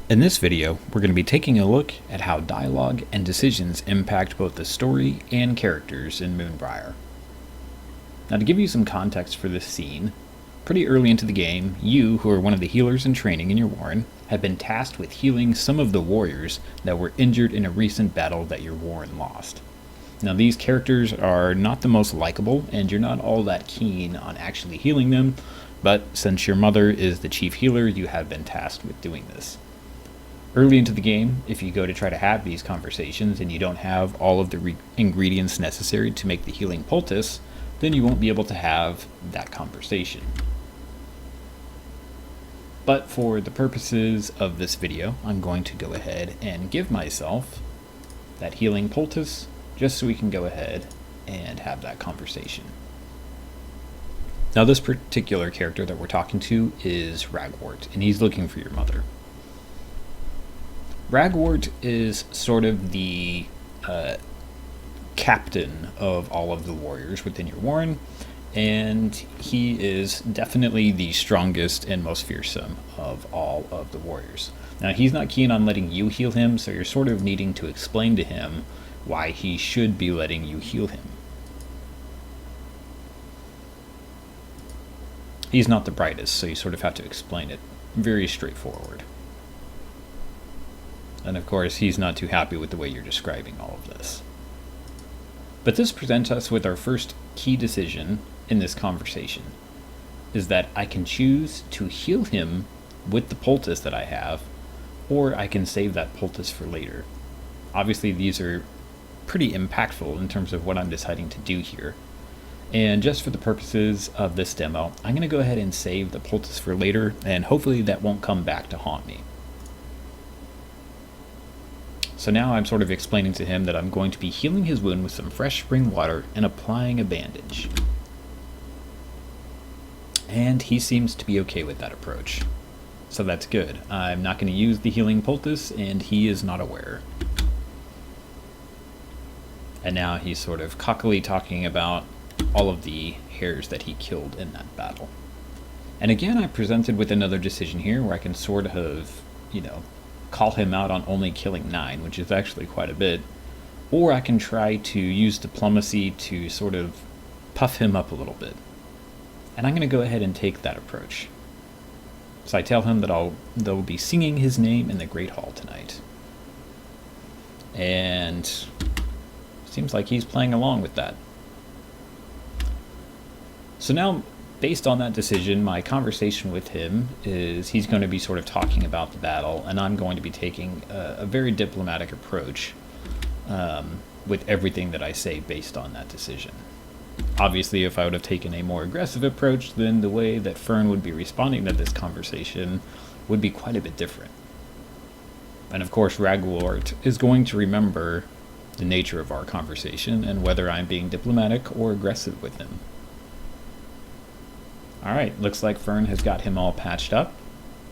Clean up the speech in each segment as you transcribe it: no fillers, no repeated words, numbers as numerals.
In this video, we're going to be taking a look at how dialogue and decisions impact both the story and characters in Moonbriar. Now, to give you some context for this scene, pretty early into the game, you, who are one of the healers in training in your warren, have been tasked with healing some of the warriors that were injured in a recent battle that your warren lost. Now, these characters are not the most likable, and you're not all that keen on actually healing them, but since your mother is the chief healer, you have been tasked with doing this. Early into the game, if you go to try to have these conversations and you don't have all of the ingredients necessary to make the healing poultice, then you won't be able to have that conversation. But for the purposes of this video, I'm going to go ahead and give myself that healing poultice just so we can go ahead and have that conversation. Now, this particular character that we're talking to is Ragwort, and he's looking for your mother. Ragwort is sort of the captain of all of the warriors within your warren, and he is definitely the strongest and most fearsome of all of the warriors. Now, he's not keen on letting you heal him, so you're sort of needing to explain to him why he should be letting you heal him. He's not the brightest, so you sort of have to explain it. Very straightforward. And of course, he's not too happy with the way you're describing all of this. But this presents us with our first key decision in this conversation, is that I can choose to heal him with the poultice that I have, or I can save that poultice for later. Obviously, these are pretty impactful in terms of what I'm deciding to do here. And just for the purposes of this demo, I'm going to go ahead and save the poultice for later, and hopefully that won't come back to haunt me. So now I'm sort of explaining to him that I'm going to be healing his wound with some fresh spring water and applying a bandage. And he seems to be okay with that approach. So that's good. I'm not going to use the healing poultice, and he is not aware. And now he's sort of cockily talking about all of the hares that he killed in that battle. And again, I'm presented with another decision here where I can sort of, call him out on only killing 9, which is actually quite a bit. Or I can try to use diplomacy to sort of puff him up a little bit. And I'm going to go ahead and take that approach. So I tell him that they'll be singing his name in the Great Hall tonight. And seems like he's playing along with that. So now, based on that decision, my conversation with him is he's going to be sort of talking about the battle, and I'm going to be taking a very diplomatic approach with everything that I say based on that decision. Obviously, if I would have taken a more aggressive approach, then the way that Fern would be responding to this conversation would be quite a bit different. And of course, Ragwort is going to remember the nature of our conversation and whether I'm being diplomatic or aggressive with him. Alright, looks like Fern has got him all patched up,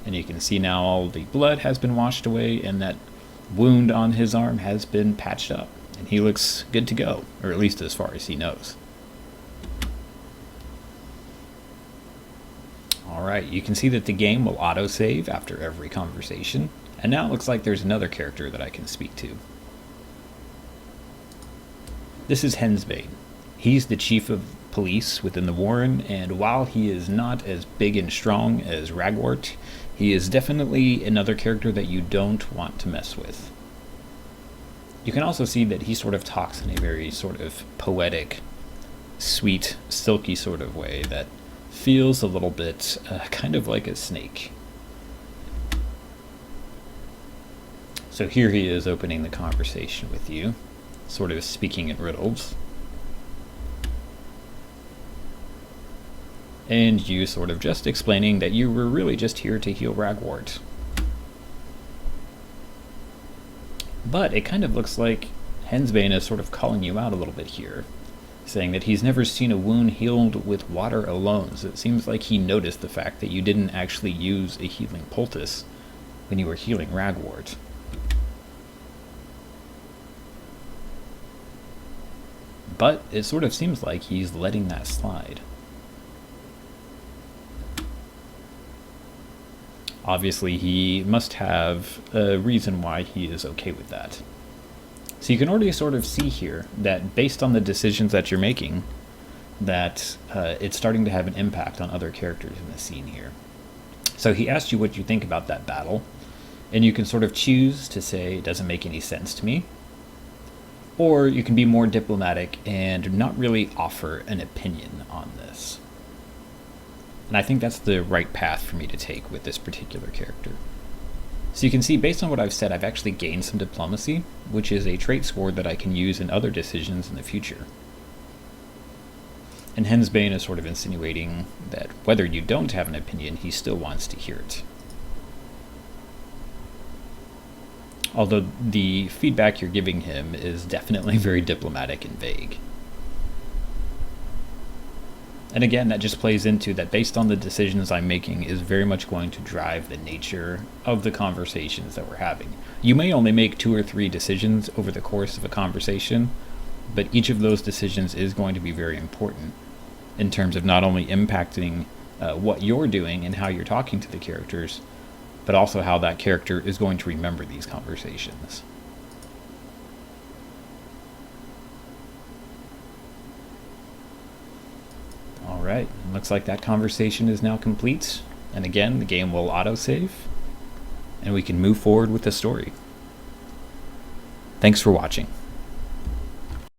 and you can see now all the blood has been washed away and that wound on his arm has been patched up, and he looks good to go, or at least as far as he knows. Alright, you can see that the game will autosave after every conversation, and now it looks like there's another character that I can speak to. This is Hensbane. He's the chief of police within the warren, and while he is not as big and strong as Ragwort, he is definitely another character that you don't want to mess with. You can also see that he sort of talks in a very sort of poetic, sweet, silky sort of way that feels a little bit kind of like a snake. So here he is opening the conversation with you, sort of speaking in riddles. And you sort of just explaining that you were really just here to heal Ragwort. But it kind of looks like Hensbane is sort of calling you out a little bit here, saying that he's never seen a wound healed with water alone. So it seems like he noticed the fact that you didn't actually use a healing poultice when you were healing Ragwort. But it sort of seems like he's letting that slide. Obviously, he must have a reason why he is okay with that. So you can already sort of see here that based on the decisions that you're making, that it's starting to have an impact on other characters in the scene here. So he asked you what you think about that battle, and you can sort of choose to say it doesn't make any sense to me, or you can be more diplomatic and not really offer an opinion on this. And I think that's the right path for me to take with this particular character. So you can see, based on what I've said, I've actually gained some diplomacy, which is a trait score that I can use in other decisions in the future. And Hensbane is sort of insinuating that whether you don't have an opinion, he still wants to hear it. Although the feedback you're giving him is definitely very diplomatic and vague. And again, that just plays into that based on the decisions I'm making is very much going to drive the nature of the conversations that we're having. You may only make 2 or 3 decisions over the course of a conversation, but each of those decisions is going to be very important in terms of not only impacting what you're doing and how you're talking to the characters, but also how that character is going to remember these conversations. Alright, looks like that conversation is now complete, and again, the game will autosave, and we can move forward with the story. Thanks for watching.